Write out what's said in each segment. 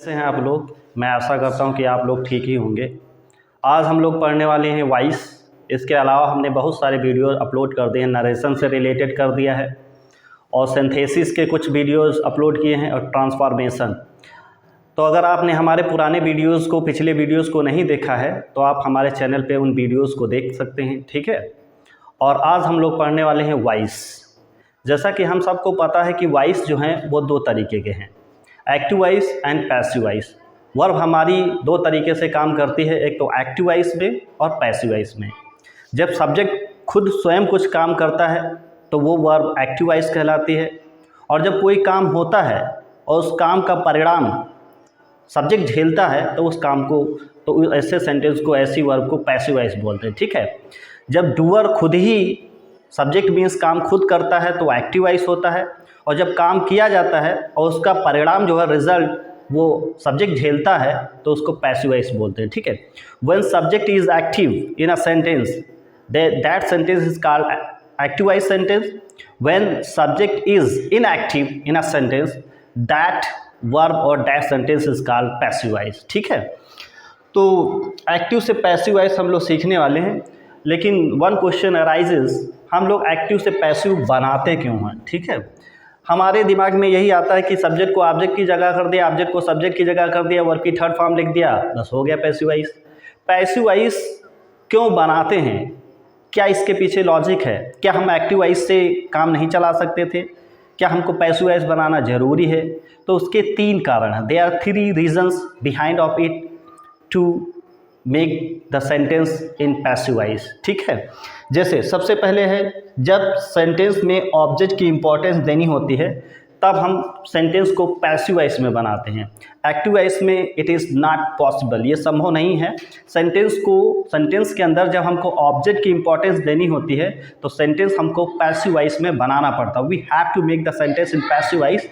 कैसे हैं आप लोग। मैं आशा करता हूं कि आप लोग ठीक ही होंगे। आज हम लोग पढ़ने वाले हैं वॉइस। इसके अलावा हमने बहुत सारे वीडियो अपलोड कर दिए हैं, नरेशन से रिलेटेड कर दिया है और सिंथेसिस के कुछ वीडियोस अपलोड किए हैं और ट्रांसफॉर्मेशन। तो अगर आपने हमारे पुराने वीडियोस को, पिछले वीडियोस को नहीं देखा है तो आप हमारे चैनल पे उन वीडियोस को देख सकते हैं, ठीक है। और आज हम लोग पढ़ने वाले हैं वॉइस। जैसा कि हम सबको पता है कि वॉइस जो हैं वो दो तरीके के हैं, active voice and passive voice. Verb हमारी दो तरीके से काम करती है, एक तो एक्टिव वॉइस में और पैसिव वॉइस में। जब सब्जेक्ट खुद स्वयं कुछ काम करता है तो वो वर्ब एक्टिव वॉइस कहलाती है, और जब कोई काम होता है और उस काम का परिणाम सब्जेक्ट झेलता है तो उस काम को, तो ऐसे सेंटेंस को, ऐसी वर्ब को पैसिव वॉइस बोलते हैं, ठीक है। जब डूअर खुद ही, सब्जेक्ट मीन्स काम खुद करता है तो एक्टिव वॉइस होता है, और जब काम किया जाता है और उसका परिणाम जो है, रिजल्ट, वो सब्जेक्ट झेलता है तो उसको पैसिव वॉइस बोलते हैं, ठीक है। When subject is active in a sentence, that sentence is called active voice sentence. When subject is inactive in a sentence, that verb और that sentence is called passive voice, ठीक है। तो active से passive voice हम लोग सीखने वाले हैं, लेकिन वन क्वेश्चन अराइजेस, हम लोग एक्टिव से पैसिव बनाते क्यों हैं, ठीक है। हमारे दिमाग में यही आता है कि सब्जेक्ट को ऑब्जेक्ट की जगह कर दिया, ऑब्जेक्ट को सब्जेक्ट की जगह कर दिया, वर्ब की थर्ड फॉर्म लिख दिया, बस हो गया पैसिव वॉइस। पैसिव वॉइस क्यों बनाते हैं, क्या इसके पीछे लॉजिक है? क्या हम एक्टिव वॉइस से काम नहीं चला सकते थे? क्या हमको पैसिव वॉइस बनाना ज़रूरी है? तो उसके तीन कारण हैं। There are 3 reasons behind of it to make the sentence in passive voice, ठीक है। जैसे सबसे पहले है, जब सेंटेंस में ऑब्जेक्ट की इंपॉर्टेंस देनी होती है तब हम सेंटेंस को पैसिव वॉइस में बनाते हैं। एक्टिव वॉइस में इट इज़ नॉट पॉसिबल, ये संभव नहीं है। सेंटेंस के अंदर जब हमको ऑब्जेक्ट की इंपॉर्टेंस देनी होती है तो सेंटेंस हमको पैसिव वॉइस में बनाना पड़ता है। We have to make the sentence in passive voice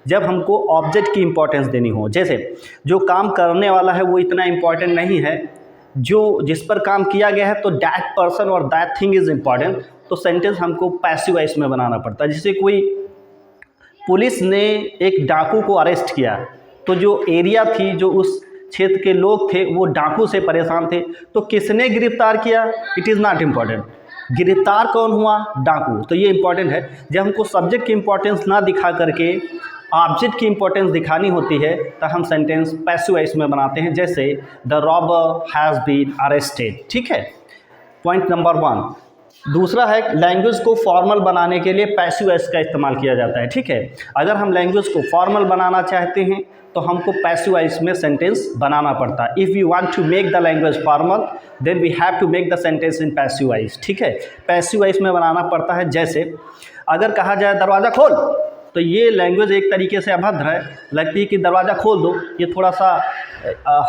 जब हमको ऑब्जेक्ट की इंपॉर्टेंस देनी हो। जैसे जो काम करने वाला है वो इतना इम्पॉर्टेंट नहीं है, जो जिस पर काम किया गया है तो दैट पर्सन और दैट थिंग इज़ इम्पॉर्टेंट, तो सेंटेंस हमको पैसिव वॉइस में बनाना पड़ता है। जैसे कोई पुलिस ने एक डाकू को अरेस्ट किया, तो जो एरिया थी, जो उस क्षेत्र के लोग थे वो डाकू से परेशान थे, तो किसने गिरफ्तार किया, इट इज़ नॉट इम्पॉर्टेंट। गिरफ्तार कौन हुआ, डाकू, तो ये इंपॉर्टेंट है। जब हमको सब्जेक्ट की इंपॉर्टेंस ना दिखा करके ऑब्जेक्ट की इंपॉर्टेंस दिखानी होती है तो हम सेंटेंस पैसिव वॉइस में बनाते हैं। जैसे the robber has been arrested, ठीक है, पॉइंट नंबर 1। दूसरा है, लैंग्वेज को फॉर्मल बनाने के लिए पैसिव वॉइस का इस्तेमाल किया जाता है, ठीक है। अगर हम लैंग्वेज को फॉर्मल बनाना चाहते हैं तो हमको पैसिव वॉइस में सेंटेंस बनाना पड़ता है। If you want to make the language formal then we have to make the sentence in passive voice, ठीक है। पैसिव वॉइस में बनाना पड़ता है। जैसे अगर कहा जाए दरवाज़ा खोल, तो ये लैंग्वेज एक तरीके से अभद्र है, लगती है कि दरवाज़ा खोल दो, ये थोड़ा सा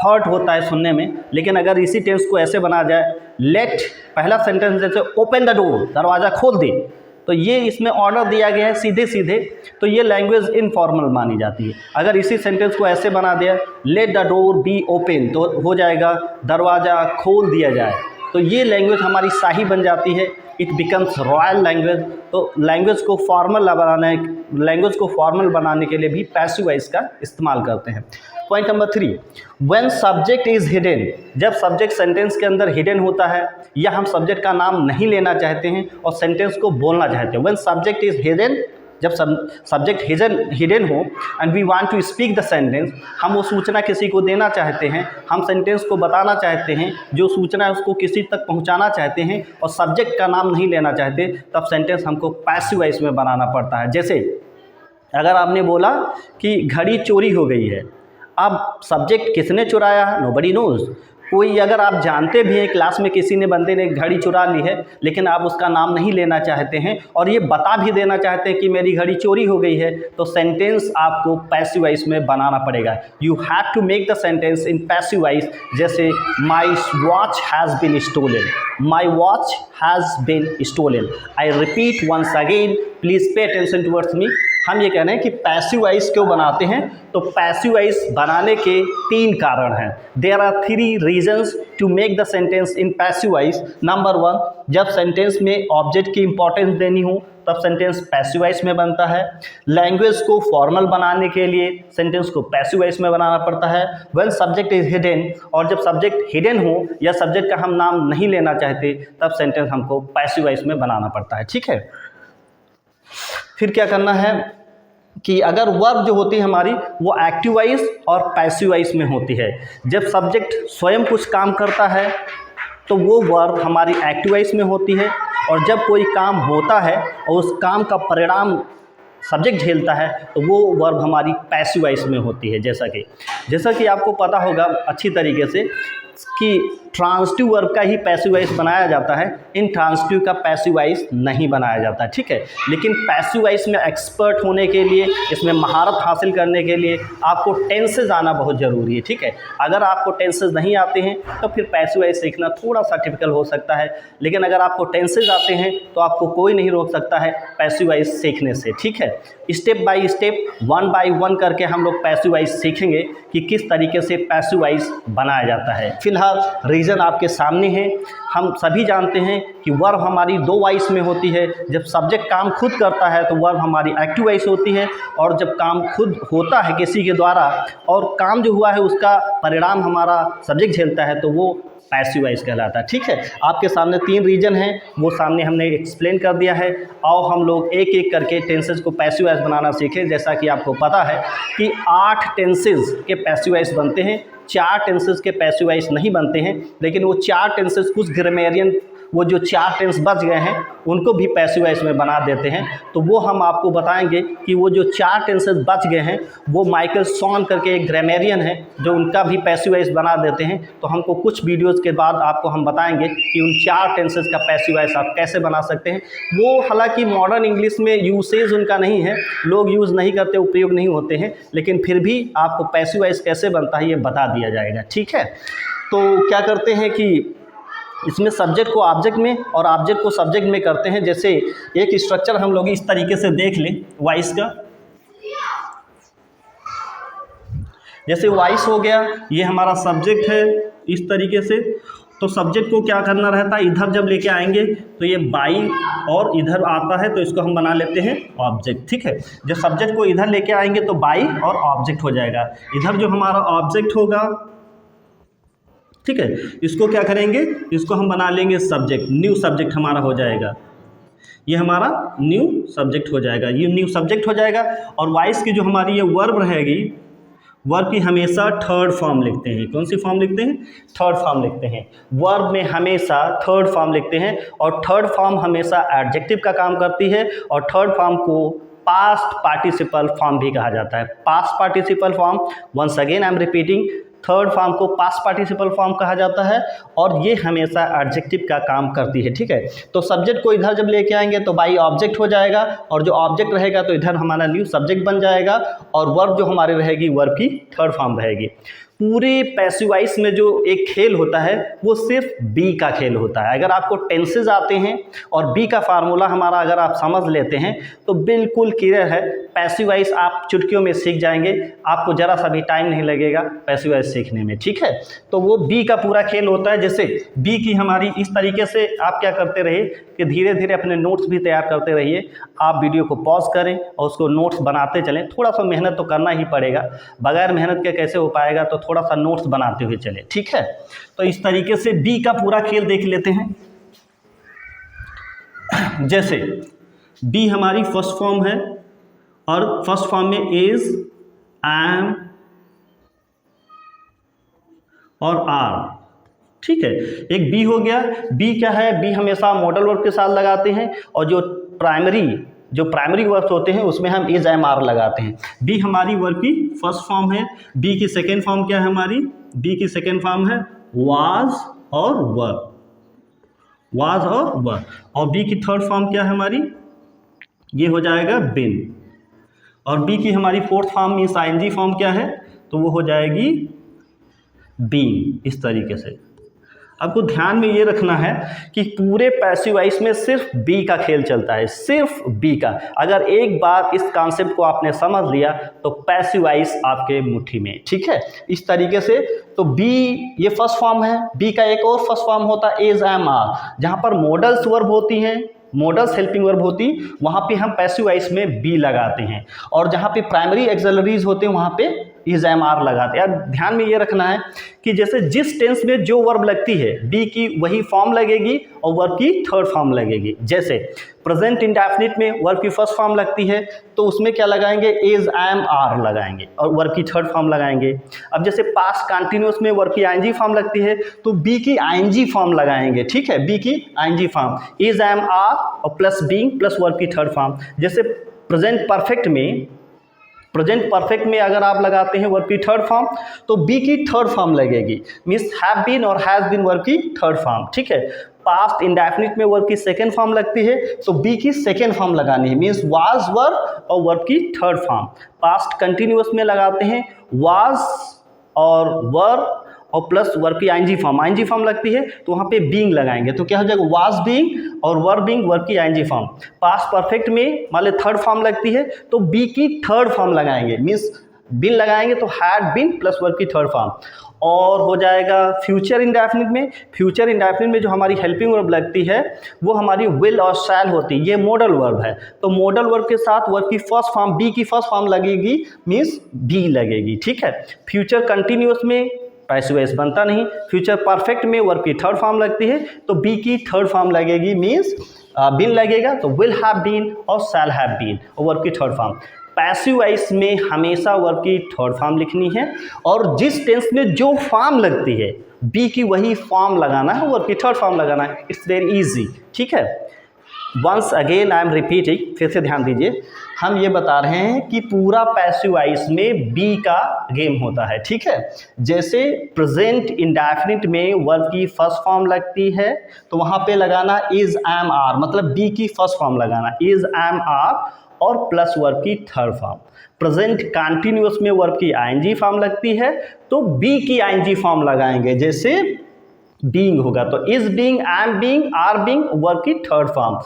हर्ट होता है सुनने में। लेकिन अगर इसी टेंस को ऐसे बना जाए, लेट, पहला सेंटेंस जैसे ओपन द डोर, दरवाज़ा खोल दे, तो ये इसमें ऑर्डर दिया गया है सीधे सीधे, तो ये लैंग्वेज इनफॉर्मल मानी जाती है। अगर इसी सेंटेंस को ऐसे बना दिया, let the door be open, तो हो जाएगा दरवाज़ा खोल दिया जाए, तो ये लैंग्वेज हमारी शाही बन जाती है, इट बिकम्स रॉयल लैंग्वेज। तो लैंग्वेज को फॉर्मल बनाने के लिए भी पैसिव वॉइस का इस्तेमाल करते हैं। Point number 3, when subject is hidden, जब सब्जेक्ट सेंटेंस के अंदर हिडन होता है या हम सब्जेक्ट का नाम नहीं लेना चाहते हैं और सेंटेंस को बोलना चाहते हैं। व्हेन सब्जेक्ट इज़ हिडन, जब सब्जेक्ट हिडन हो and we want to speak the sentence, हम वो सूचना किसी को देना चाहते हैं, हम सेंटेंस को बताना चाहते हैं, जो सूचना है उसको किसी तक पहुंचाना चाहते हैं और सब्जेक्ट का नाम नहीं लेना चाहते, तब सेंटेंस हमको पैसिव वॉइस में बनाना पड़ता है। जैसे अगर आपने बोला कि घड़ी चोरी हो गई है, अब सब्जेक्ट किसने चुराया, नोबडी नोज। कोई, अगर आप जानते भी हैं क्लास में किसी ने, बंदे ने घड़ी चुरा ली है, लेकिन आप उसका नाम नहीं लेना चाहते हैं और ये बता भी देना चाहते हैं कि मेरी घड़ी चोरी हो गई है, तो सेंटेंस आपको पैसिव वॉइस में बनाना पड़ेगा। You have to make the sentence in passive voice. जैसे my watch has been stolen, my watch has been stolen. I repeat once again, please pay attention towards me. हम ये कह रहे हैं कि पैसिव वॉइस क्यों बनाते हैं, तो पैसिव वॉइस बनाने के 3 कारण हैं। There are 3 reasons to make the sentence in passive voice. Number 1, जब सेंटेंस में ऑब्जेक्ट की इंपॉर्टेंस देनी हो तब सेंटेंस पैसिव वॉइस में बनता है। लैंग्वेज को फॉर्मल बनाने के लिए सेंटेंस को पैसिव वॉइस में बनाना पड़ता है। व्हेन सब्जेक्ट इज हिडन, और जब सब्जेक्ट हिडन हो या सब्जेक्ट का हम नाम नहीं लेना चाहते तब सेंटेंस हमको पैसिव वॉइस में बनाना पड़ता है। ठीक है, फिर क्या करना है कि अगर वर्ब जो होती है हमारी वो एक्टिव वॉइस और पैसिव वॉइस में होती है। जब सब्जेक्ट स्वयं कुछ काम करता है तो वो वर्ब हमारी एक्टिव वॉइस में होती है, और जब कोई काम होता है और उस काम का परिणाम सब्जेक्ट झेलता है तो वो वर्ब हमारी पैसिव वॉइस में होती है। जैसा कि आपको पता होगा अच्छी तरीके से कि ट्रांसिटिव वर्ब का ही पैसिव वॉइस बनाया जाता है, इन ट्रांसिटिव का पैसिव वॉइस नहीं बनाया जाता। ठीक है, लेकिन पैसिव वॉइस में एक्सपर्ट होने के लिए, इसमें महारत हासिल करने के लिए आपको टेंसेज आना बहुत ज़रूरी है। ठीक है, अगर आपको टेंसेज नहीं आते हैं तो फिर पैसिव वॉइस सीखना थोड़ा सा टिपिकल हो सकता है, लेकिन अगर आपको टेंसेज आते हैं तो आपको कोई नहीं रोक सकता है पैसिव वॉइस सीखने से। ठीक है, स्टेप बाय स्टेप, 1 बाय 1 करके हम लोग पैसिव वॉइस सीखेंगे कि किस तरीके से पैसिव वॉइस बनाया जाता है। फिलहाल रीज़न आपके सामने है। हम सभी जानते हैं कि वर्ब हमारी 2 वॉइस में होती है। जब सब्जेक्ट काम खुद करता है तो वर्ब हमारी एक्टिव वॉइस होती है, और जब काम खुद होता है किसी के द्वारा और काम जो हुआ है उसका परिणाम हमारा सब्जेक्ट झेलता है तो वो पैसिव वॉइस कहलाता है। ठीक है, आपके सामने 3 रीजन हैं, वो सामने हमने एक्सप्लेन कर दिया है। आओ हम लोग एक एक करके टेंसेज को पैसिव वॉइस बनाना सीखें। जैसा कि आपको पता है कि 8 टेंसेज के पैसिव वॉइस बनते हैं, 4 टेंसेज के पैसिव वॉइस नहीं बनते हैं, लेकिन वो 4 टेंसेज कुछ ग्रामेरियन, वो जो 4 टेंस बच गए हैं उनको भी पैसिव वॉइस में बना देते हैं। तो वो हम आपको बताएंगे कि वो जो 4 टेंसेस बच गए हैं वो माइकल सॉन करके एक ग्रामेरियन है जो उनका भी पैसिव वॉइस बना देते हैं। तो हमको कुछ वीडियोज़ के बाद आपको हम बताएंगे कि उन 4 टेंसेस का पैसिव वॉइस आप कैसे बना सकते हैं। वो हालांकि मॉडर्न इंग्लिश में यूसेज उनका नहीं है, लोग यूज़ नहीं करते, उपयोग नहीं होते हैं, लेकिन फिर भी आपको पैसिव वॉइस कैसे बनता है ये बता दिया जाएगा। ठीक है, तो क्या करते हैं कि इसमें सब्जेक्ट को ऑब्जेक्ट में और ऑब्जेक्ट को सब्जेक्ट में करते हैं। जैसे एक स्ट्रक्चर हम लोग इस तरीके से देख लें वॉइस का। जैसे वॉइस हो गया, ये हमारा सब्जेक्ट है इस तरीके से। तो सब्जेक्ट को क्या करना रहता है, इधर जब लेके आएंगे तो ये बाई और इधर आता है तो इसको हम बना लेते हैं ऑब्जेक्ट। ठीक है, जब सब्जेक्ट को इधर लेके आएंगे तो बाई और ऑब्जेक्ट हो जाएगा। इधर जो हमारा ऑब्जेक्ट होगा, ठीक है, इसको क्या करेंगे, इसको हम बना लेंगे सब्जेक्ट, न्यू सब्जेक्ट हमारा हो जाएगा। ये हमारा न्यू सब्जेक्ट हो जाएगा, ये न्यू सब्जेक्ट हो जाएगा। और वॉइस की जो हमारी ये वर्ब रहेगी, वर्ब की हमेशा थर्ड फॉर्म लिखते हैं। कौन सी फॉर्म लिखते हैं, थर्ड फॉर्म लिखते हैं। वर्ब में हमेशा थर्ड फॉर्म लिखते हैं, और थर्ड फॉर्म हमेशा एडजेक्टिव का काम करती है, और थर्ड फॉर्म को पास्ट पार्टिसिपल फॉर्म भी कहा जाता है। Past participle form, once again I am repeating, third form को पास्ट पार्टिसिपल फॉर्म कहा जाता है, और ये हमेशा एडजेक्टिव का काम करती है। ठीक है, तो सब्जेक्ट को इधर जब लेके आएंगे तो बाई ऑब्जेक्ट हो जाएगा, और जो ऑब्जेक्ट रहेगा तो इधर हमारा न्यू सब्जेक्ट बन जाएगा, और वर्ब जो हमारी रहेगी वर्ब की थर्ड फॉर्म रहेगी। पूरे पैसिव वॉइस में जो एक खेल होता है वो सिर्फ बी का खेल होता है। अगर आपको टेंसेज आते हैं और बी का फार्मूला हमारा अगर आप समझ लेते हैं तो बिल्कुल क्लियर है, पैसिव वॉइस आप चुटकियों में सीख जाएंगे, आपको ज़रा सा भी टाइम नहीं लगेगा पैसिव वॉइस सीखने में। ठीक है, तो वो बी का पूरा खेल होता है। जैसे बी की हमारी इस तरीके से आप क्या करते रहिए कि धीरे धीरे अपने नोट्स भी तैयार करते रहिए। आप वीडियो को पॉज करें और उसको नोट्स बनाते चलें। थोड़ा सा मेहनत तो करना ही पड़ेगा, बगैर मेहनत के कैसे हो पाएगा, तो थोड़ा सा नोट्स बनाते हुए चले। ठीक है, तो इस तरीके से बी का पूरा खेल देख लेते हैं। जैसे बी हमारी फर्स्ट फॉर्म है, और फर्स्ट फॉर्म में इज, एम और आर। ठीक है, एक बी हो गया। बी क्या है, बी हमेशा मॉडल वर्ब के साथ लगाते हैं, और जो प्राइमरी वर्ब्स होते हैं उसमें हम इज, एम, आर लगाते हैं। बी हमारी वर्ब की फर्स्ट फॉर्म है। बी की सेकेंड फॉर्म क्या है हमारी, बी की सेकेंड फॉर्म है वाज और वर, वाज और वर। और बी की थर्ड फॉर्म क्या है हमारी, ये हो जाएगा बिन। और बी की हमारी fourth form means ING form क्या है, तो वो हो जाएगी बीन। इस तरीके से आपको ध्यान में ये रखना है कि पूरे पैसिव वॉइस में सिर्फ बी का खेल चलता है, सिर्फ बी का। अगर एक बार इस कॉन्सेप्ट को आपने समझ लिया तो पैसिव वॉइस आपके मुट्ठी में, ठीक है। इस तरीके से तो बी ये फर्स्ट फॉर्म है, बी का एक और फर्स्ट फॉर्म होता है इज, एम, आर, जहाँ पर मॉडल्स वर्ब होती हैं, मॉडल्स हेल्पिंग वर्ब होती, वहाँ पे हम पैसिव वॉइस में बी लगाते हैं, और जहाँ पे प्राइमरी एक्सिलरीज होते हैं वहाँ पे इज, एम, आर लगाते हैं। अब ध्यान में ये रखना है कि जैसे जिस टेंस में जो वर्ब लगती है बी की वही फॉर्म लगेगी और वर्ब की थर्ड फॉर्म लगेगी। जैसे प्रेजेंट इंडेफिनिट में वर्ब की फर्स्ट फॉर्म लगती है तो उसमें क्या लगाएंगे, इज, एम, आर लगाएंगे और वर्ब की थर्ड फॉर्म लगाएंगे। अब जैसे पास्ट कंटिन्यूअस में वर्ब की आईएनजी फॉर्म लगती है तो बी की आईएनजी फॉर्म लगाएंगे, ठीक है, बी की ING form is, am, are और प्लस बीइंग प्लस वर्ब की थर्ड फॉर्म। जैसे प्रेजेंट परफेक्ट में अगर आप लगाते हैं वर्ब की थर्ड फॉर्म तो बी की थर्ड फॉर्म लगेगी, मीन्स हैव बीन और हैज बीन वर्ब की थर्ड फॉर्म, ठीक है। पास्ट इंडेफिनिट में वर्ब की सेकेंड फॉर्म लगती है तो बी की सेकेंड फॉर्म लगानी है, मीन्स वाज वर्ब और वर्ब की थर्ड फॉर्म। पास्ट कंटिन्यूअस में लगाते हैं वाज और वर्ब और प्लस वर्ब की आईएनजी फॉर्म लगती है तो वहाँ पे बीइंग लगाएंगे, तो क्या हो जाएगा, वाज बीइंग और वर्ब बीइंग वर्ब की आईएनजी फॉर्म। पास्ट परफेक्ट में मान लो थर्ड फॉर्म लगती है तो बी की थर्ड फॉर्म लगाएंगे, मीन्स बीन लगाएंगे तो हैड बीन प्लस वर्ब की थर्ड फॉर्म। और हो जाएगा फ्यूचर इंडेफिनिट में जो हमारी हेल्पिंग वर्ब लगती है वो हमारी विल और शैल होती है, ये मॉडल वर्ब है, तो मॉडल वर्ब के साथ वर्ब की फर्स्ट फॉर्म बी की फर्स्ट फॉर्म लगेगी, मीन्स बी लगेगी, ठीक है। फ्यूचर कंटिन्यूअस में पैसिव वॉइस बनता नहीं। फ्यूचर परफेक्ट में वर्ब की थर्ड फॉर्म लगती है तो बी की थर्ड फॉर्म लगेगी, मीन्स बीन लगेगा तो विल हैव बीन और शैल हैव बीन और वर्ब की थर्ड फॉर्म। पैसिव वॉइस में हमेशा वर्ब की थर्ड फॉर्म लिखनी है और जिस टेंस में जो फॉर्म लगती है बी की वही फॉर्म लगाना है, वर्ब की थर्ड फॉर्म लगाना है। इट्स वेरी इजी, ठीक है। Once again I am repeating, फिर से ध्यान दीजिए, हम ये बता रहे हैं कि पूरा पैसिव वॉइस में बी का गेम होता है, ठीक है। जैसे प्रेजेंट इंडेफिनिट में वर्ब की फर्स्ट फॉर्म लगती है तो वहाँ पे लगाना इज, एम, आर, मतलब बी की फर्स्ट फॉर्म लगाना इज, एम, आर और प्लस वर्ब की थर्ड फॉर्म। प्रेजेंट कंटिन्यूअस में वर्ब की आईएनजी फॉर्म लगती है तो बी की आईएनजी फॉर्म लगाएंगे, जैसे बीइंग होगा तो is being, am being, are being verb की थर्ड फॉर्म।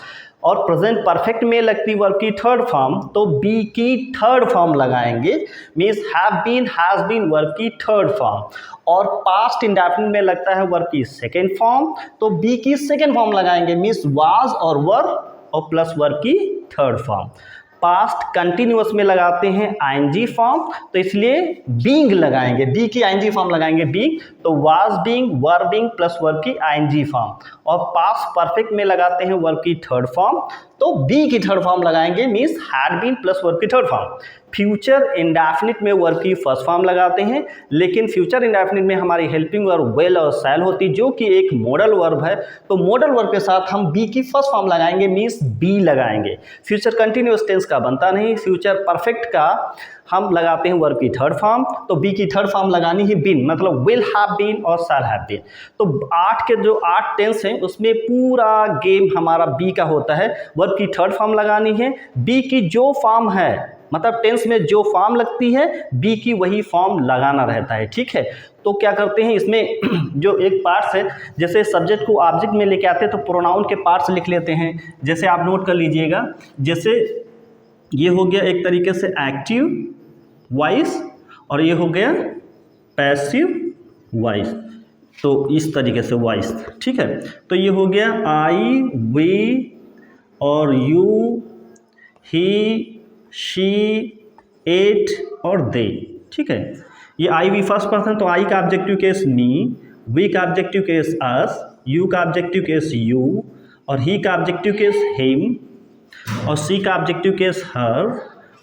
और प्रेजेंट परफेक्ट में लगती वर्ब की थर्ड फॉर्म तो बी की थर्ड फॉर्म लगाएंगे, means have been, has been verb की थर्ड फॉर्म। और पास्ट इंडेफिनिट में लगता है वर्ब की सेकेंड फॉर्म तो बी की सेकेंड फॉर्म लगाएंगे, मीन्स वाज और वर्ब और प्लस वर्ब की थर्ड फॉर्म। पास्ट कंटिन्यूअस में लगाते हैं आईएनजी फॉर्म तो इसलिए बीइंग लगाएंगे, बी की आईएनजी फॉर्म लगाएंगे बीइंग तो was being, were being plus verb की आईएनजी फॉर्म। और पास्ट परफेक्ट में लगाते हैं वर्ब की थर्ड फॉर्म तो बी की थर्ड फॉर्म लगाएंगे, means had been plus verb की थर्ड फॉर्म। फ्यूचर इंडेफिनिट में वर्ब की फर्स्ट फॉर्म लगाते हैं, लेकिन फ्यूचर इंडेफिनिट में हमारी हेल्पिंग वर्ब विल और शैल होती जो कि एक मॉडल वर्ब है, तो मॉडल वर्ब के साथ हम बी की फर्स्ट फॉर्म लगाएंगे, मीन्स बी लगाएंगे। फ्यूचर कंटिन्यूअस टेंस का बनता नहीं, फ्यूचर परफेक्ट का हम लगाते हैं वर्ब की थर्ड फॉर्म तो बी की थर्ड फॉर्म लगानी है बीन, मतलब विल हैव बीन और शैल हैव बीन। तो 8 के जो 8 टेंस हैं उसमें पूरा गेम हमारा बी का होता है। वर्ब की थर्ड फॉर्म लगानी है, बी की जो फॉर्म है मतलब टेंस में जो फॉर्म लगती है बी की वही फॉर्म लगाना रहता है, ठीक है। तो क्या करते हैं इसमें जो एक पार्ट्स है, जैसे सब्जेक्ट को ऑब्जेक्ट में लेके आते हैं तो प्रोनाउन के पार्ट्स लिख लेते हैं। जैसे आप नोट कर लीजिएगा, जैसे ये हो गया एक तरीके से एक्टिव वॉइस और ये हो गया पैसिव वॉइस, तो इस तरीके से वॉइस, ठीक है। तो ये हो गया आई, वी और यू, ही, शी, इट और दे, ठीक है। ये आई वी फर्स्ट पर्सन तो आई का ऑब्जेक्टिव केस मी, वी का ऑब्जेक्टिव केस अस, यू का ऑब्जेक्टिव केस यू और ही का ऑब्जेक्टिव केस हिम और सी का ऑब्जेक्टिव केस हर,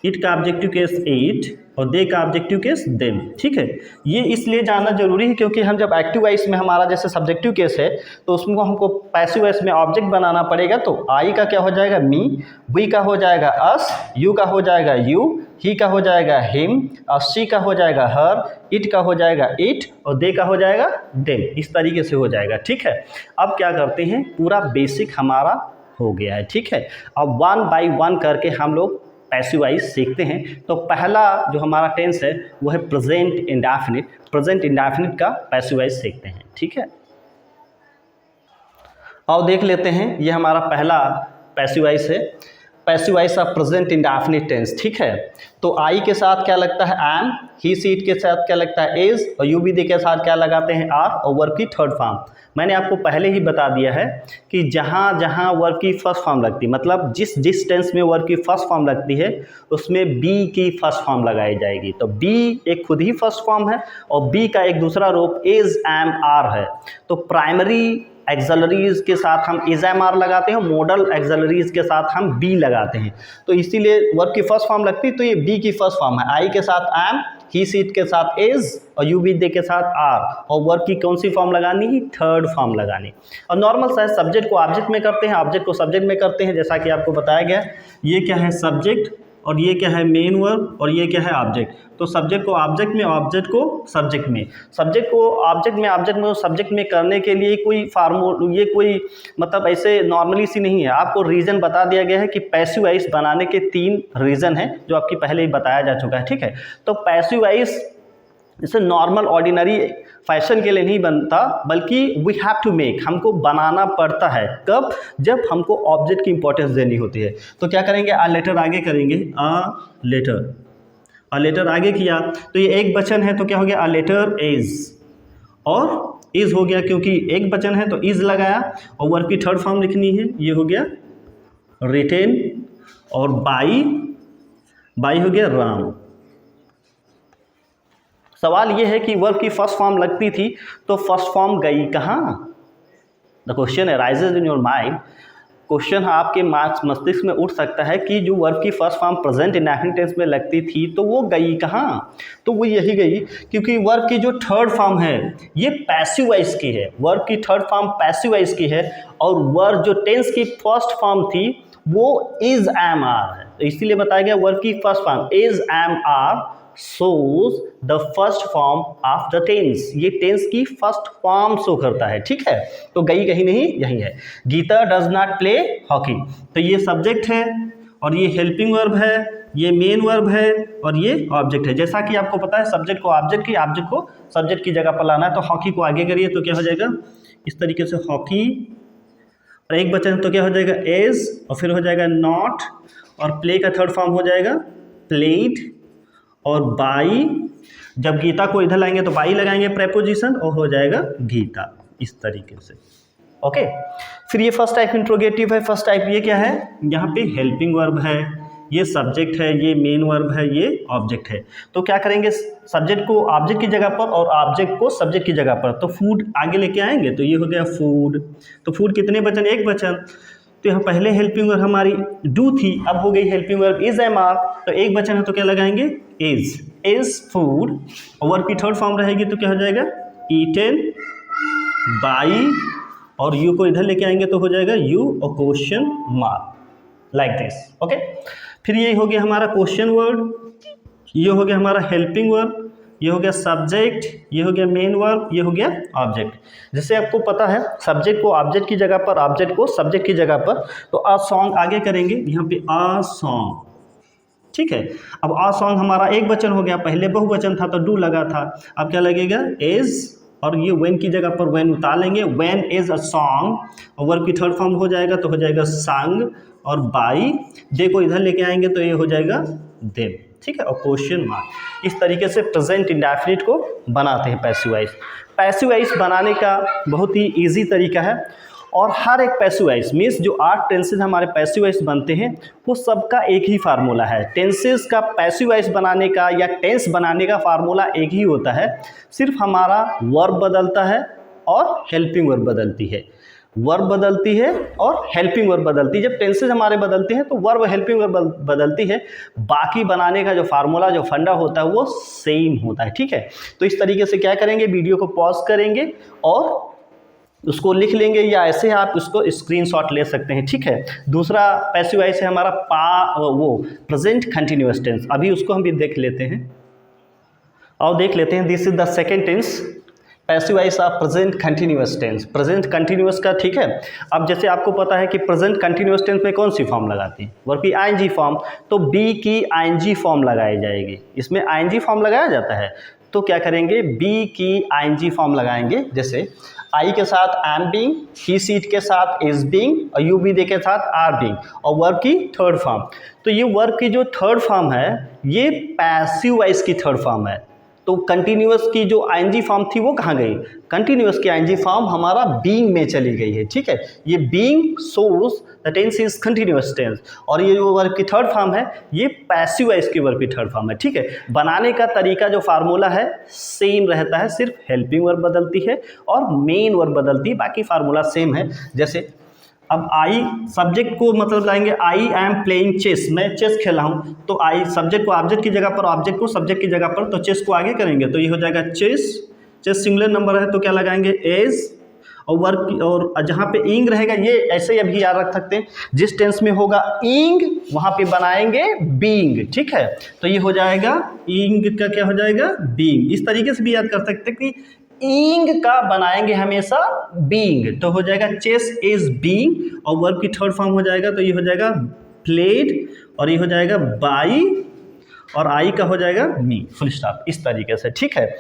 इट का ऑब्जेक्टिव केस इट और दे का ऑब्जेक्टिव केस देम, ठीक है। ये इसलिए जानना जरूरी है क्योंकि हम जब एक्टिव वॉइस में हमारा जैसे सब्जेक्टिव केस है तो उसमें हमको पैसिव वॉइस में ऑब्जेक्ट बनाना पड़ेगा। तो आई का क्या हो जाएगा मी, वी का हो जाएगा अस, यू का हो जाएगा यू, ही का हो जाएगा हिम और सी का हो जाएगा हर, इट का हो जाएगा इट और दे का हो जाएगा देम। इस तरीके से हो जाएगा, ठीक है। अब क्या करते हैं, पूरा बेसिक हमारा हो गया है, ठीक है। अब 1 बाय 1 करके हम लोग पैसिव वॉइस सीखते हैं। तो पहला जो हमारा टेंस है वो है प्रेजेंट इंडेफिनिट। प्रेजेंट इंडेफिनिट का पैसिव वॉइस सीखते हैं, ठीक है। और देख लेते हैं, ये हमारा पहला पैसिव वॉइस है, passive voice of present indefinite tense. ठीक है, तो आई के साथ क्या लगता है एम, ही सीट के साथ क्या लगता है इज, और यू बी दे के साथ क्या लगाते हैं आर, और वर्ब की थर्ड फॉर्म। मैंने आपको पहले ही बता दिया है कि जहाँ जहाँ वर्ब की फर्स्ट फॉर्म लगती है, मतलब जिस जिस टेंस में वर्ब की फर्स्ट फॉर्म लगती है उसमें बी की फर्स्ट फॉर्म लगाई जाएगी। तो बी एक खुद ही फर्स्ट फॉर्म है और बी का एक दूसरा रूप इज एम आर है। तो प्राइमरी एक्सलरीज के साथ हम इज एम आर लगाते हैं, मॉडल एक्सलरीज के साथ हम बी लगाते हैं। तो इसीलिए वर्ब की फर्स्ट फॉर्म लगती है, तो ये बी की फर्स्ट फॉर्म है। आई के साथ एम, ही सीट के साथ इज, और यू बी दे के साथ आर, और वर्ब की कौन सी फॉर्म लगानी है, थर्ड फॉर्म लगानी। और नॉर्मल सा है, सब्जेक्ट को ऑब्जेक्ट में करते हैं, ऑब्जेक्ट को सब्जेक्ट में करते हैं, जैसा कि आपको बताया गया। ये क्या है सब्जेक्ट, और ये क्या है मेन वर्ब, और ये क्या है ऑब्जेक्ट। तो सब्जेक्ट को ऑब्जेक्ट में, ऑब्जेक्ट को सब्जेक्ट में, सब्जेक्ट को ऑब्जेक्ट में, ऑब्जेक्ट में, सब्जेक्ट में करने के लिए कोई फार्मूला, ये कोई मतलब ऐसे नॉर्मली सी नहीं है। आपको रीज़न बता दिया गया है कि पैसिव वॉइस बनाने के 3 रीज़न हैं जो आपकी पहले ही बताया जा चुका है। ठीक है, तो पैसिव वॉइस जैसे नॉर्मल ऑर्डिनरी फैशन के लिए नहीं बनता, बल्कि वी हैव टू मेक, हमको बनाना पड़ता है। कब, जब हमको ऑब्जेक्ट की इंपॉर्टेंस देनी होती है। तो क्या करेंगे, आ लेटर आगे करेंगे, आ लेटर आगे किया तो ये एक वचन है तो क्या हो गया, आ लेटर इज, और इज हो गया क्योंकि एक वचन है तो इज लगाया, और वर्ब की थर्ड फॉर्म लिखनी है, ये हो गया रिटेन, और बाई, बाई हो गया राम। सवाल ये है कि वर्ब की फर्स्ट फॉर्म लगती थी तो फर्स्ट फॉर्म गई कहाँ। The question arises in your mind, question आपके मस्तिष्क में उठ सकता है कि जो वर्ब की first form present indefinite tense में लगती थी तो वो गई कहाँ। तो वो यही गई क्योंकि वर्ब की जो थर्ड फॉर्म है ये पैसिव वॉइस की है, वर्ब की थर्ड फॉर्म पैसिव वॉइस की है, और वर्ब जो टेंस की फर्स्ट फॉर्म थी वो इज एम आर है। तो इसीलिए बताया गया वर्ब की first form is am are shows the first form of the tense, ये टेंस की फर्स्ट फॉर्म शो करता है। ठीक है, तो गई कहीं नहीं, यही है। Gita does not play hockey, तो ये सब्जेक्ट है, और ये हेल्पिंग वर्ब है, ये मेन वर्ब है, और ये ऑब्जेक्ट है। जैसा कि आपको पता है सब्जेक्ट को ऑब्जेक्ट की, ऑब्जेक्ट को सब्जेक्ट की जगह पर लाना है। तो हॉकी को आगे करिए तो क्या हो जाएगा, इस तरीके से हॉकी, और एक बचन तो क्या हो जाएगा एज, और फिर हो जाएगा नॉट, और प्ले का थर्ड फॉर्म हो जाएगा प्लेड, और बाई, जब गीता को इधर लाएंगे तो बाई लगाएंगे प्रेपोजिशन, और हो जाएगा गीता, इस तरीके से। ओके, फिर ये फर्स्ट टाइप इंट्रोगेटिव है। फर्स्ट टाइप ये क्या है, यहाँ पे हेल्पिंग वर्ब है, ये सब्जेक्ट है, ये मेन वर्ब है, ये ऑब्जेक्ट है। तो क्या करेंगे, सब्जेक्ट को ऑब्जेक्ट की जगह पर और ऑब्जेक्ट को सब्जेक्ट की जगह पर, तो फूड आगे लेके आएंगे तो ये हो गया फूड। तो फूड कितने बचन, एक बचन। तो यहाँ पहले हेल्पिंग वर्ब हमारी डू थी, अब हो गई helping verb is am are, तो एक बचन है तो क्या लगाएंगे इज फूड, और वर्ब की थर्ड फॉर्म रहेगी तो क्या हो जाएगा ईटेन बाई, और यू को इधर लेके आएंगे तो हो जाएगा यू, और question mark, like this. Okay, फिर ये हो गया हमारा क्वेश्चन वर्ड, ये हो गया हमारा हेल्पिंग वर्ब, ये हो गया सब्जेक्ट, ये हो गया मेन वर्ब, ये हो गया ऑब्जेक्ट। जैसे आपको पता है सब्जेक्ट को ऑब्जेक्ट की जगह पर, ऑब्जेक्ट को सब्जेक्ट की जगह पर, तो आ सॉन्ग आगे करेंगे, यहाँ पे आ सॉन्ग। ठीक है, अब आ सॉन्ग हमारा एक वचन हो गया, पहले बहुवचन था तो डू लगा था, अब क्या लगेगा इज, और ये व्हेन की जगह पर व्हेन उतार लेंगे, व्हेन इज अ सॉन्ग, और वर्ब की थर्ड फॉर्म हो जाएगा तो हो जाएगा संग, और बाई, दे को इधर लेके आएंगे तो ये हो जाएगा देम। ठीक है, और क्वेश्चन मार्क। इस तरीके से प्रेजेंट इंडेफिनिट को बनाते हैं पैसिव वॉइस। पैसिव वॉइस बनाने का बहुत ही इजी तरीका है, और हर एक पैसिव वॉइस मीन्स जो 8 टेंसेज हमारे पैसिव वॉइस बनते हैं वो सबका एक ही फार्मूला है। टेंसेज का पैसिव वॉइस बनाने का या टेंस बनाने का फार्मूला एक ही होता है, सिर्फ हमारा वर्ब बदलता है और हेल्पिंग वर्ब बदलती है, वर्ब बदलती है और हेल्पिंग वर्ब बदलती है। जब टेंसेज हमारे बदलते हैं तो वर्ब हेल्पिंग वर्ब बदलती है, बाकी बनाने का जो फार्मूला जो फंडा होता है वो सेम होता है। ठीक है, तो इस तरीके से क्या करेंगे, वीडियो को पॉज करेंगे और उसको लिख लेंगे, या ऐसे आप उसको स्क्रीनशॉट ले सकते हैं। ठीक है, दूसरा पैसिव वॉइस है हमारा वो प्रेजेंट कंटिन्यूअस टेंस। अभी उसको हम भी देख लेते हैं, और देख लेते हैं। This is the second tense, passive voice of present continuous tense, present continuous का। ठीक है, अब जैसे आपको पता है कि प्रेजेंट कंटिन्यूअस टेंस में कौन सी फॉर्म लगाती है, वर्ब की आईएनजी फॉर्म, तो बी की आईएनजी फॉर्म लगाई जाएगी। इसमें आईएनजी फॉर्म लगाया जाता है तो क्या करेंगे, बी की आईएनजी फॉर्म लगाएंगे। जैसे आई के साथ एम बीइंग, ही सीट के साथ इज बीइंग और यू बी दे के साथ आर बीइंग और वर्ब की थर्ड फॉर्म। तो ये वर्ब की जो थर्ड फॉर्म है ये पैसिव वॉइस की थर्ड फॉर्म है। तो कंटिन्यूअस की जो आईएनजी फॉर्म थी वो कहाँ गई, कंटिन्यूअस की आईएनजी फॉर्म हमारा बीइंग में चली गई है। ठीक है, ये being shows the tense is continuous tense, और ये जो वर्ब की थर्ड फॉर्म है ये पैसिव वॉइस की वर्ब की थर्ड फॉर्म है। ठीक है, बनाने का तरीका जो फार्मूला है सेम रहता है, सिर्फ हेल्पिंग वर्ब बदलती है और मेन वर्ब बदलती है, बाकी फार्मूला सेम है। जैसे अब आई सब्जेक्ट को मतलब लाएंगे, आई एम प्लेइंग चेस, मैं चेस खेला हूँ, तो आई सब्जेक्ट को ऑब्जेक्ट की जगह पर, ऑब्जेक्ट को सब्जेक्ट की जगह पर, तो चेस को आगे करेंगे तो ये हो जाएगा चेस। चेस सिंगुलर नंबर है तो क्या लगाएंगे, एज, और वर्क, और जहाँ पे इंग रहेगा ये ऐसे ही अभी याद रख सकते हैं, जिस टेंस में होगा इंग वहाँ पे बनाएंगे बीइंग। ठीक है, तो ये हो जाएगा इंग का क्या हो जाएगा, बीइंग। इस तरीके से भी याद कर सकते हैं कि इंग का बनाएंगे हमेशा बीइंग, तो हो जाएगा चेस इज बीइंग, और वर्ब की थर्ड फॉर्म हो जाएगा तो ये हो जाएगा प्लेड, और ये हो जाएगा बाई, और आई का हो जाएगा मी, फुल स्टॉप, इस तरीके से। ठीक है,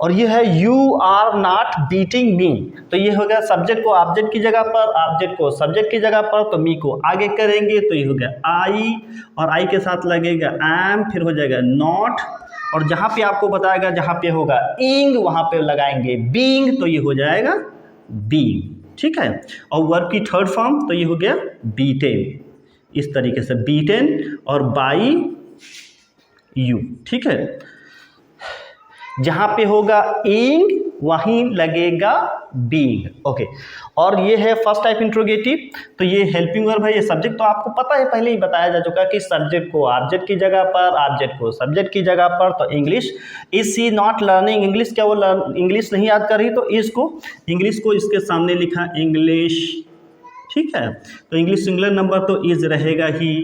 और ये है you are not beating me, तो ये हो गया सब्जेक्ट को ऑब्जेक्ट की जगह पर, ऑब्जेक्ट को सब्जेक्ट की जगह पर, तो मी को आगे करेंगे तो ये हो गया आई, और आई के साथ लगेगा एम, फिर हो जाएगा नॉट, और जहाँ पे आपको बताएगा जहाँ पे होगा इंग वहाँ पे लगाएंगे बीइंग, तो ये हो जाएगा बीइंग। ठीक है, और वर्ब की थर्ड फॉर्म तो ये हो गया बीटेन, इस तरीके से बीटेन और बाई यू। ठीक है, जहाँ पे होगा इंग वहीं लगेगा बीइंग। ओके, और ये है फर्स्ट टाइप इंट्रोगेटिव, तो ये हेल्पिंग वर्ब है, ये सब्जेक्ट तो आपको पता है, पहले ही बताया जा चुका कि सब्जेक्ट को ऑब्जेक्ट की जगह पर, ऑब्जेक्ट को सब्जेक्ट की जगह पर। तो English, is she not learning English, क्या वो इंग्लिश नहीं याद कर रही, तो इसको इंग्लिश को इसके सामने लिखा इंग्लिश। ठीक है, तो इंग्लिश सिंगुलर नंबर तो इज रहेगा ही,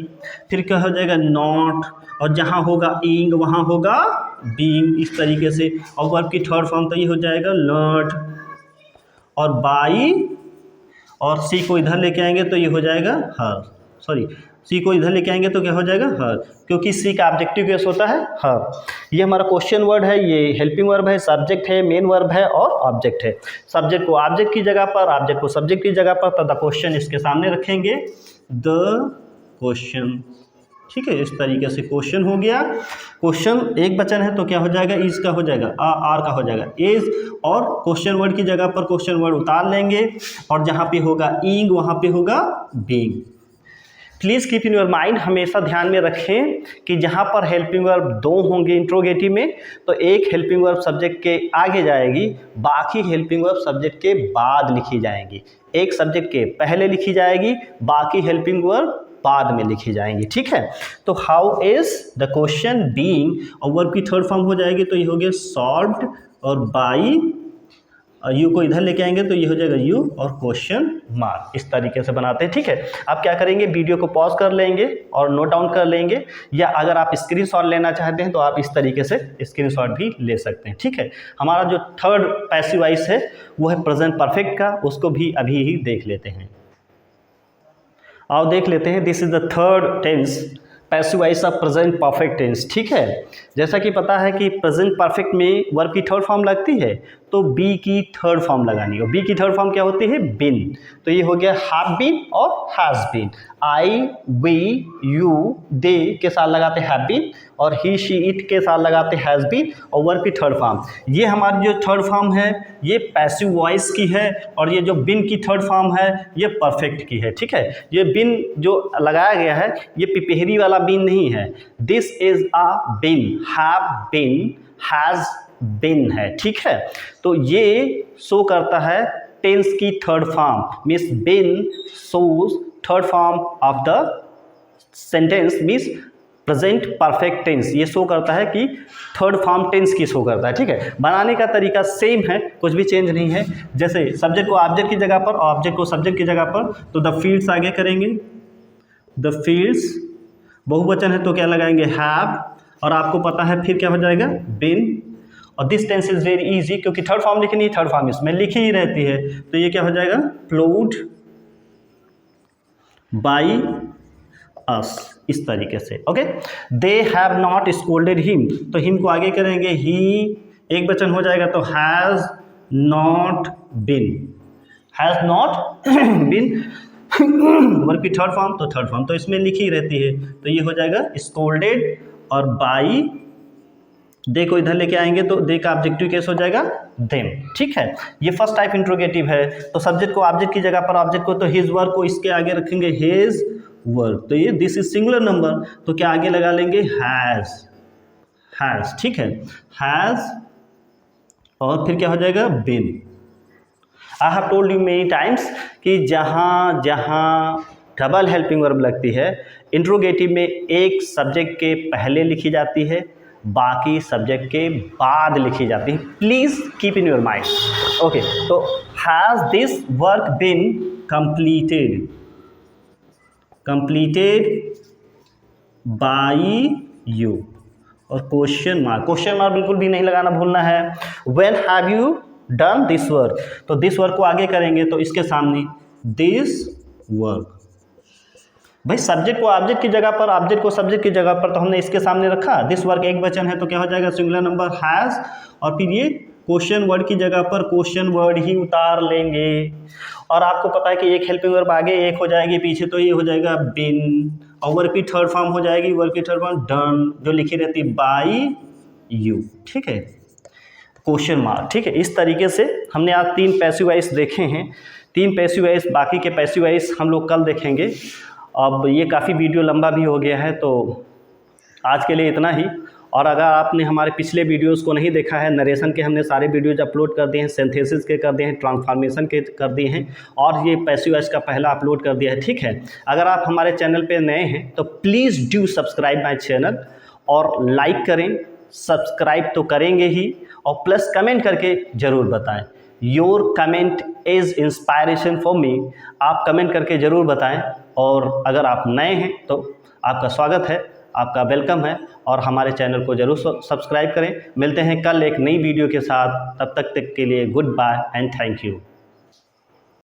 फिर क्या हो जाएगा नॉट, और जहाँ होगा इंग वहाँ होगा बीइंग, इस तरीके से। और वर्ब की थर्ड फॉर्म तो ये हो जाएगा लर्न, और बाई, और सी को इधर लेके आएंगे तो ये हो जाएगा हर, सॉरी सी को इधर लेके आएंगे तो क्या हो जाएगा हर, क्योंकि सी का ऑब्जेक्टिव केस होता है हर। ये हमारा क्वेश्चन वर्ड है, ये हेल्पिंग वर्ब है, सब्जेक्ट है, मेन वर्ब है और ऑब्जेक्ट है। सब्जेक्ट को ऑब्जेक्ट की जगह पर, ऑब्जेक्ट को सब्जेक्ट की जगह पर, तो द क्वेश्चन इसके सामने रखेंगे, द क्वेश्चन। ठीक है, इस तरीके से क्वेश्चन हो गया। क्वेश्चन एक वचन है तो क्या हो जाएगा, इज का हो जाएगा, आर का हो जाएगा इज, और क्वेश्चन वर्ड की जगह पर क्वेश्चन वर्ड उतार लेंगे, और जहाँ पे होगा इंग वहाँ पे होगा being. Please keep in your mind, हमेशा ध्यान में रखें कि जहाँ पर हेल्पिंग वर्ब दो होंगे इंट्रोगेटिव में, तो एक हेल्पिंग वर्ब सब्जेक्ट के आगे जाएगी, बाकी हेल्पिंग वर्ब सब्जेक्ट के बाद लिखी जाएंगी। एक सब्जेक्ट के पहले लिखी जाएगी, बाकी हेल्पिंग वर्ब बाद में लिखी जाएंगी। ठीक है, तो how is the question being, और वर्ब की थर्ड फॉर्म हो जाएगी तो ये हो गया सॉल्व्ड, और बाई यू को इधर लेके आएंगे तो ये हो जाएगा यू, और क्वेश्चन मार्क, इस तरीके से बनाते हैं। ठीक है, आप क्या करेंगे, वीडियो को पॉज कर लेंगे और नोट डाउन कर लेंगे, या अगर आप स्क्रीनशॉट लेना चाहते हैं तो आप इस तरीके से स्क्रीनशॉट भी ले सकते हैं। ठीक है, हमारा जो थर्ड पैसिव वॉइस है वो है प्रेजेंट परफेक्ट का, उसको भी अभी ही देख लेते हैं। आओ देख लेते हैं, this is the third tense, passive voice of present perfect tense. ठीक है, जैसा कि पता है कि प्रेजेंट परफेक्ट में वर्ब की थर्ड फॉर्म लगती है, तो बी की थर्ड फॉर्म लगानी है। बी की थर्ड फॉर्म क्या होती है, बिन, तो ये हो गया हैव बीन और has been. I, we, you, they के साथ लगाते हैव बीन, और ही, शी, इट के साथ लगाते हैज़ बीन, और वर्ब की थर्ड फॉर्म। ये हमारी जो थर्ड फॉर्म है ये पैसिव वॉइस की है, और ये जो बिन की थर्ड फॉर्म है ये परफेक्ट की है। ठीक है, ये बिन जो लगाया गया है ये पिपहरी वाला बिन नहीं है, this is a been, have been, has been है। ठीक है, तो ये शो करता है टेंस की third form, means been shows third form of the sentence, means present perfect tense, ये शो करता है कि थर्ड फॉर्म टेंस की शो करता है। ठीक है, बनाने का तरीका सेम है, कुछ भी चेंज नहीं है। जैसे सब्जेक्ट को ऑब्जेक्ट की जगह पर, ऑब्जेक्ट को सब्जेक्ट की जगह पर, तो द फील्ड्स आगे करेंगे, द फील्ड्स, बहुवचन है तो क्या लगाएंगे हैव, और आपको पता है फिर क्या हो जाएगा बिन, और this tense is very easy, क्योंकि थर्ड फॉर्म लिखनी है, थर्ड फॉर्म इसमें लिखी ही रहती है, तो ये क्या हो जाएगा प्लोड, बाई, अस, इस तरीके से। Okay, they have not scolded him, तो हिम को आगे करेंगे ही, एक वचन हो जाएगा तो has not been, has not been. Verb की थर्ड फॉर्म, तो थर्ड फॉर्म तो इसमें लिखी रहती है, तो ये हो जाएगा स्कोल्डेड, और बाई दे को इधर लेके आएंगे तो दे का ऑब्जेक्टिव केस हो जाएगा देम। ठीक है, ये फर्स्ट टाइप इंट्रोगेटिव है, तो सब्जेक्ट को ऑब्जेक्ट की जगह पर ऑब्जेक्ट को, तो हिज वर्क को इसके आगे रखेंगे हिज वर्क, तो ये दिस इज सिंगुलर नंबर, तो क्या आगे लगा लेंगे हैज़, हैज़। ठीक है, हैज़, और फिर क्या हो जाएगा been. I have told you many times कि जहाँ जहाँ डबल हेल्पिंग वर्ब लगती है इंट्रोगेटिव में, एक सब्जेक्ट के पहले लिखी जाती है, बाकी सब्जेक्ट के बाद लिखी जाती है। Please keep in your mind. Okay, तो has this work been completed, completed by you, और क्वेश्चन मार्क, क्वेश्चन मार्क बिल्कुल भी नहीं लगाना भूलना है। When have you done this work, तो दिस वर्क को आगे करेंगे तो इसके सामने दिस वर्क। भाई सब्जेक्ट को ऑब्जेक्ट की जगह पर, ऑब्जेक्ट को सब्जेक्ट की जगह पर, तो हमने इसके सामने रखा, दिस वर्क एक वचन है तो क्या हो जाएगा सिंगुलर नंबर हैज़, और फिर ये क्वेश्चन वर्ड की जगह पर क्वेश्चन वर्ड ही उतार लेंगे। और आपको पता है कि एक हेल्पिंग वर्ब आगे एक हो जाएगी पीछे, तो ये हो जाएगा बिन, और वर्ब की थर्ड फॉर्म हो जाएगी, वर्ब की थर्ड फॉर्म डन, जो लिखी रहती है बाई यू। ठीक है, क्वेश्चन मार्क। ठीक है, इस तरीके से हमने आज 3 पैसिव वॉइस देखे हैं, 3 पैसिव वॉइस, बाकी के पैसिव वॉइस हम लोग कल देखेंगे। अब ये काफ़ी वीडियो लंबा भी हो गया है, तो आज के लिए इतना ही। और अगर आपने हमारे पिछले वीडियोस को नहीं देखा है, नरेशन के हमने सारे वीडियोज अपलोड कर दिए हैं, सिंथेसिस के कर दिए हैं, ट्रांसफॉर्मेशन के कर दिए हैं, और ये पैसिव वॉइस का पहला अपलोड कर दिया है। ठीक है, अगर आप हमारे चैनल पे नए हैं तो please do subscribe my channel, और लाइक करें, सब्सक्राइब तो करेंगे ही, और प्लस कमेंट करके ज़रूर बताएं। Your comment is inspiration for me, आप कमेंट करके ज़रूर बताएं। और अगर आप नए हैं तो आपका स्वागत है, आपका वेलकम है, और हमारे चैनल को ज़रूर सब्सक्राइब करें। मिलते हैं कल एक नई वीडियो के साथ, तब तक के लिए goodbye and thank you.